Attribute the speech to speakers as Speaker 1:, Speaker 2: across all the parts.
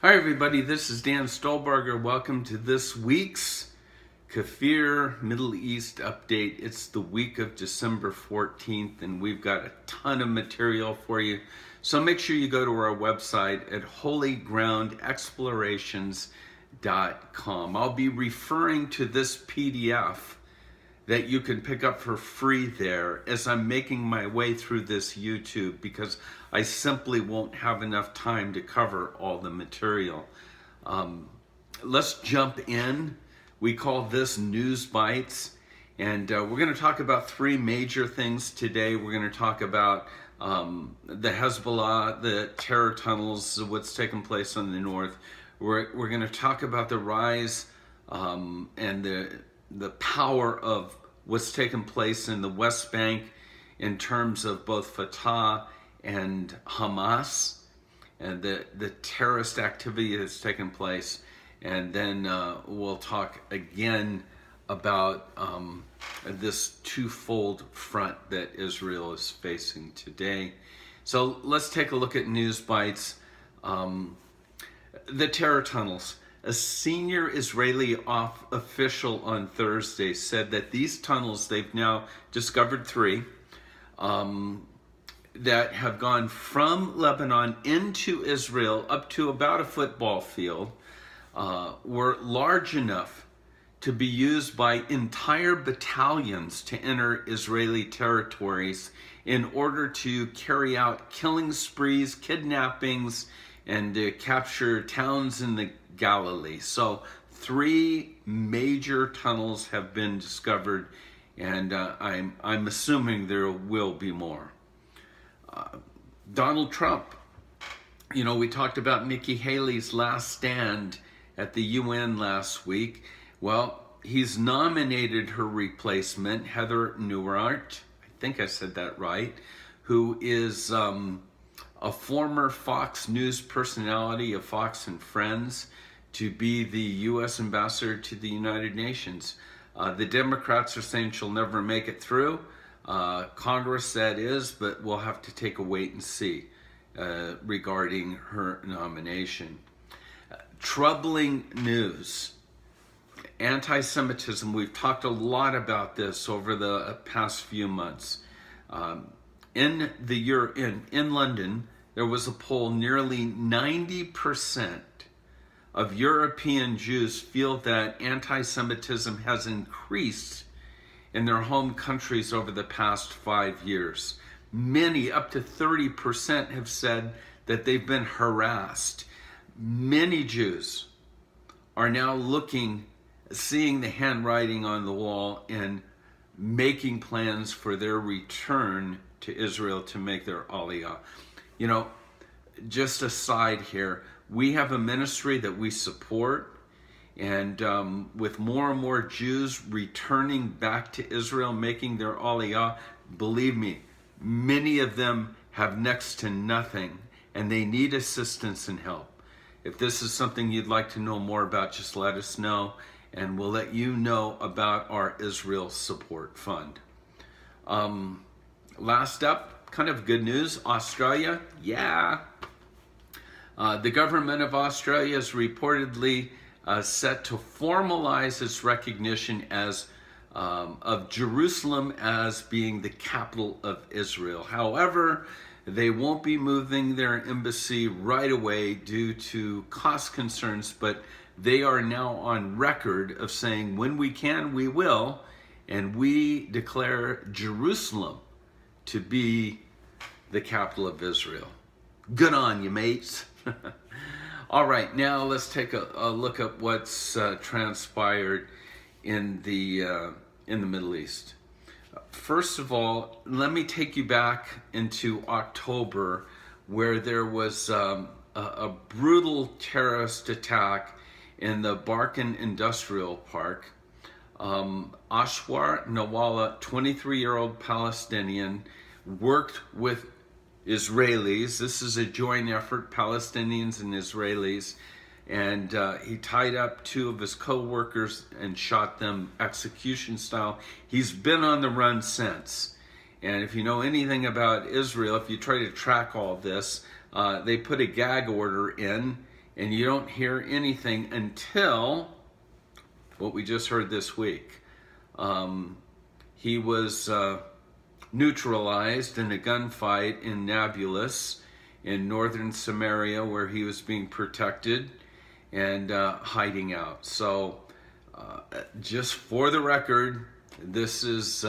Speaker 1: Hi everybody, this is Dan Stolebarger. Welcome to this week's KFIR Middle East update. It's the week of December 14th and we've got a ton of material for you. So make sure you go to our website at holygroundexplorations.com. I'll be referring to this PDF that you can pick up for free there as I'm making my way through this YouTube, because I simply won't have enough time to cover all the material. Let's jump in. We call this News Bites, and we're going to talk about three major things today. We're going to talk about the Hezbollah, the terror tunnels, what's taking place on the north. We're going to talk about the rise and the power of what's taken place in the West Bank in terms of both Fatah and Hamas and the terrorist activity that's taken place. And then we'll talk again about this twofold front that Israel is facing today. So let's take a look at News Bites. The terror tunnels. A senior Israeli official on Thursday said that these tunnels, they've now discovered three, that have gone from Lebanon into Israel up to about a football field, were large enough to be used by entire battalions to enter Israeli territories in order to carry out killing sprees, kidnappings, and to capture towns in the Galilee. So three major tunnels have been discovered, and I'm assuming there will be more. Donald Trump, we talked about Nikki Haley's last stand at the UN last week. Well, he's nominated her replacement, Heather Nauert, I think I said that right, who is a former Fox News personality of Fox and Friends, to be the U.S. ambassador to the United Nations. The Democrats are saying she'll never make it through. Congress, that is, but we'll have to take a wait and see regarding her nomination. Troubling news. Anti-Semitism. We've talked a lot about this over the past few months. In London, there was a poll. Nearly 90% of European Jews feel that anti-Semitism has increased in their home countries over the past 5 years. Many, up to 30%, have said that they've been harassed. Many Jews are now seeing the handwriting on the wall and making plans for their return to Israel to make their aliyah. Just a side here, we have a ministry that we support, and with more and more Jews returning back to Israel, making their aliyah, believe me, many of them have next to nothing, and they need assistance and help. If this is something you'd like to know more about, just let us know, and we'll let you know about our Israel Support Fund. Last up, kind of good news, Australia, the government of Australia is reportedly set to formalize its recognition of Jerusalem as being the capital of Israel. However, they won't be moving their embassy right away due to cost concerns, but they are now on record of saying, when we can, we will, and we declare Jerusalem to be the capital of Israel. Good on you, mates. All right, now let's take a look at what's transpired in the Middle East. First of all, let me take you back into October, where there was a brutal terrorist attack in the Barkin Industrial Park. Ashwar Nawala, 23-year-old Palestinian, worked with Israelis. This is a joint effort, Palestinians and Israelis. And he tied up two of his co-workers and shot them execution style. He's been on the run since. And if you know anything about Israel, if you try to track all this, they put a gag order in, And you don't hear anything until what we just heard this week. He was neutralized in a gunfight in Nablus in northern Samaria, where he was being protected and hiding out. So just for the record, this is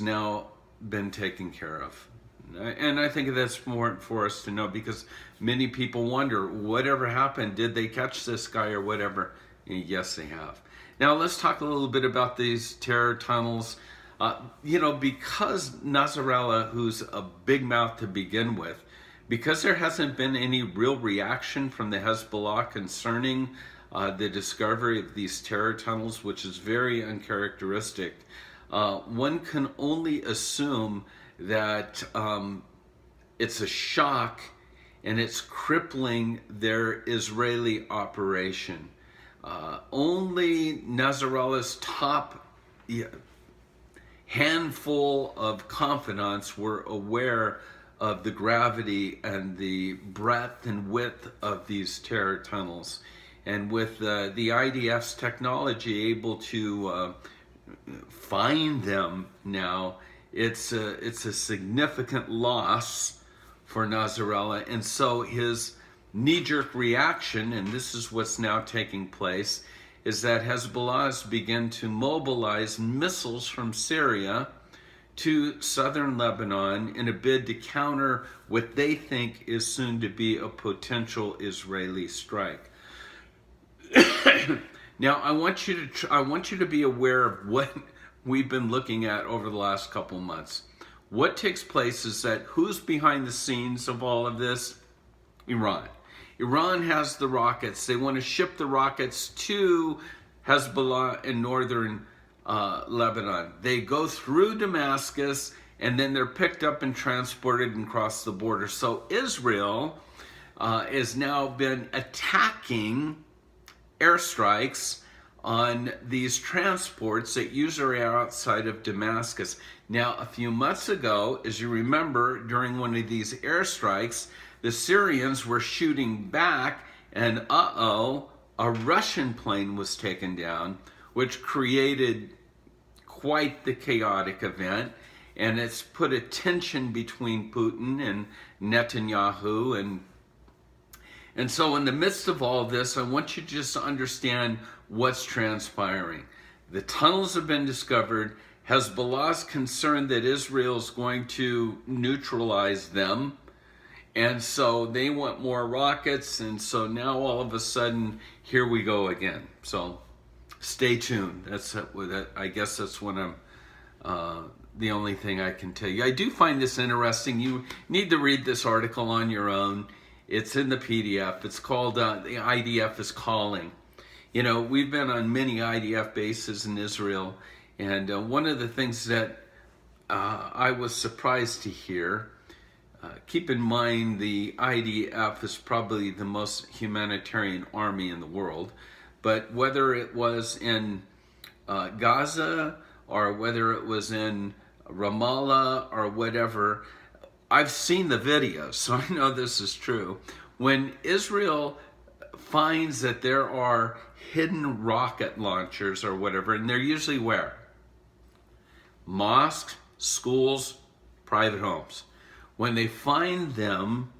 Speaker 1: now been taken care of. And I think that's important for us to know, because many people wonder, whatever happened? Did they catch this guy or whatever? And yes, they have. Now let's talk a little bit about these terror tunnels. Because Nasrallah, who's a big mouth to begin with, because there hasn't been any real reaction from the Hezbollah concerning the discovery of these terror tunnels, which is very uncharacteristic, one can only assume that it's a shock and it's crippling their Israeli operation. Only Nasrallah's top handful of confidants were aware of the gravity and the breadth and width of these terror tunnels. And with the IDF's technology able to find them now, it's a significant loss for Nasrallah. And so his knee-jerk reaction, and this is what's now taking place, is that Hezbollah has begun to mobilize missiles from Syria to southern Lebanon in a bid to counter what they think is soon to be a potential Israeli strike. Now, I want you to be aware of what we've been looking at over the last couple months. What takes place is that who's behind the scenes of all of this? Iran. Iran has the rockets. They want to ship the rockets to Hezbollah in northern Lebanon. They go through Damascus, and then they're picked up and transported and cross the border. So Israel has now been attacking airstrikes on these transports that usually are outside of Damascus. Now, a few months ago, as you remember, during one of these airstrikes, the Syrians were shooting back, and a Russian plane was taken down, which created quite the chaotic event, and it's put a tension between Putin and Netanyahu. And so in the midst of all this, I want you just to understand what's transpiring. The tunnels have been discovered. Hezbollah's concerned that Israel is going to neutralize them. And so they want more rockets. And so now all of a sudden, here we go again. So stay tuned. I guess that's what the only thing I can tell you. I do find this interesting. You need to read this article on your own. It's in the PDF. It's called The IDF is Calling. You know, we've been on many IDF bases in Israel. And one of the things that I was surprised to hear, keep in mind the IDF is probably the most humanitarian army in the world, but whether it was in Gaza or whether it was in Ramallah or whatever, I've seen the videos, so I know this is true. When Israel finds that there are hidden rocket launchers or whatever, and they're usually where? Mosques, schools, private homes. When they find them,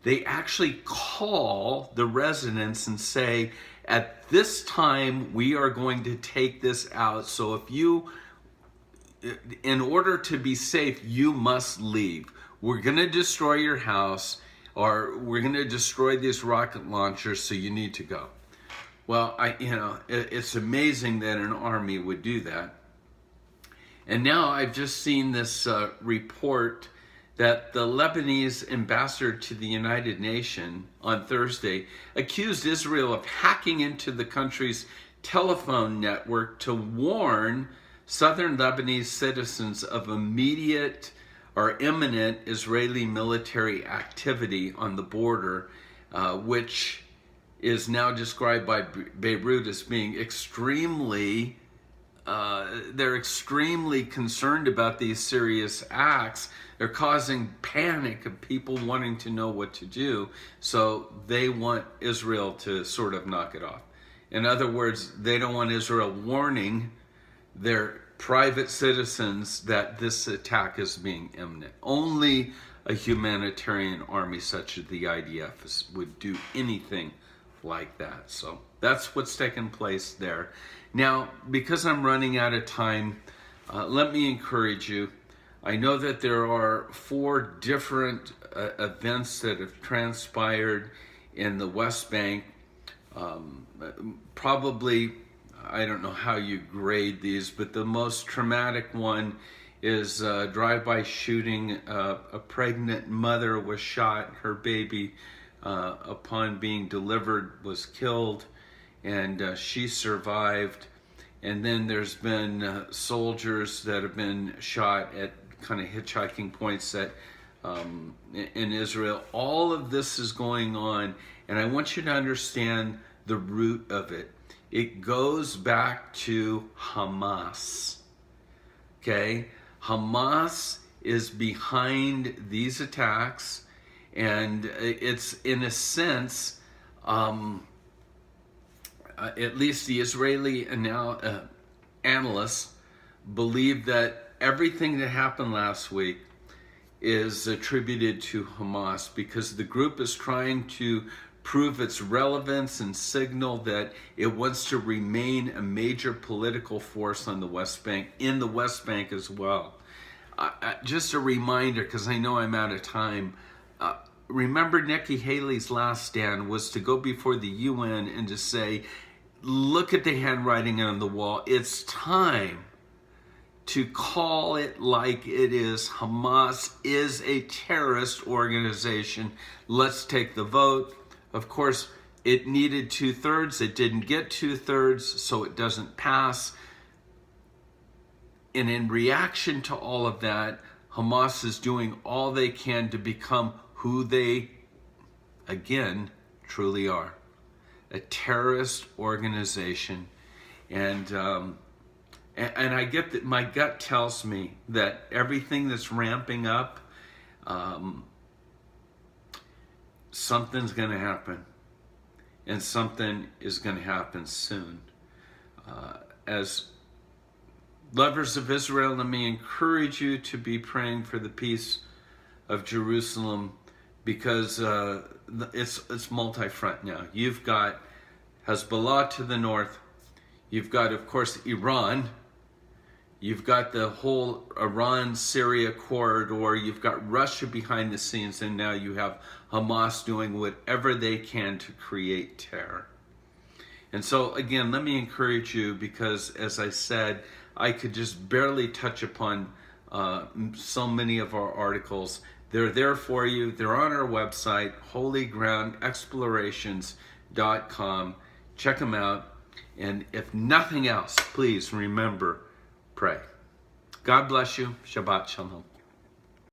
Speaker 1: they actually call the residents and say, at this time, we are going to take this out. So if you, in order to be safe, you must leave. We're going to destroy your house, or we're going to destroy these rocket launchers, so you need to go. Well, it's amazing that an army would do that. And now I've just seen this report that the Lebanese ambassador to the United Nations on Thursday accused Israel of hacking into the country's telephone network to warn southern Lebanese citizens of immediate or imminent Israeli military activity on the border, which is now described by Beirut as being extremely they're extremely concerned about these serious acts. They're causing panic of people wanting to know what to do. So they want Israel to sort of knock it off. In other words, they don't want Israel warning their private citizens that this attack is being imminent. Only a humanitarian army such as the IDF would do anything like that. So that's what's taking place there. Now, because I'm running out of time, let me encourage you. I know that there are 4 different events that have transpired in the West Bank. Probably, I don't know how you grade these, but the most traumatic one is a drive-by shooting. A pregnant mother was shot. Her baby, upon being delivered, was killed, and she survived. And then there's been soldiers that have been shot at kind of hitchhiking points that in Israel. All of this is going on, and I want you to understand the root of it. It goes back to Hamas. Okay? Hamas is behind these attacks, and it's, in a sense, at least the Israeli analysts believe that everything that happened last week is attributed to Hamas, because the group is trying to prove its relevance and signal that it wants to remain a major political force on the West Bank, in the West Bank as well. Just a reminder, because I know I'm out of time, remember Nikki Haley's last stand was to go before the UN and to say, look at the handwriting on the wall. It's time to call it like it is. Hamas is a terrorist organization. Let's take the vote. Of course, it needed 2/3. It didn't get 2/3, so it doesn't pass. And in reaction to all of that, Hamas is doing all they can to become who they, again, truly are. A terrorist organization. And I get that my gut tells me that everything that's ramping up, something's going to happen. And something is going to happen soon. As lovers of Israel, let me encourage you to be praying for the peace of Jerusalem, because it's multi-front now. You've got Hezbollah to the north. You've got, of course, Iran. You've got the whole Iran-Syria corridor. You've got Russia behind the scenes. And now you have Hamas doing whatever they can to create terror. And so, again, let me encourage you, because, as I said, I could just barely touch upon so many of our articles. They're there for you. They're on our website, holygroundexplorations.com. Check them out. And if nothing else, please remember, pray. God bless you. Shabbat Shalom.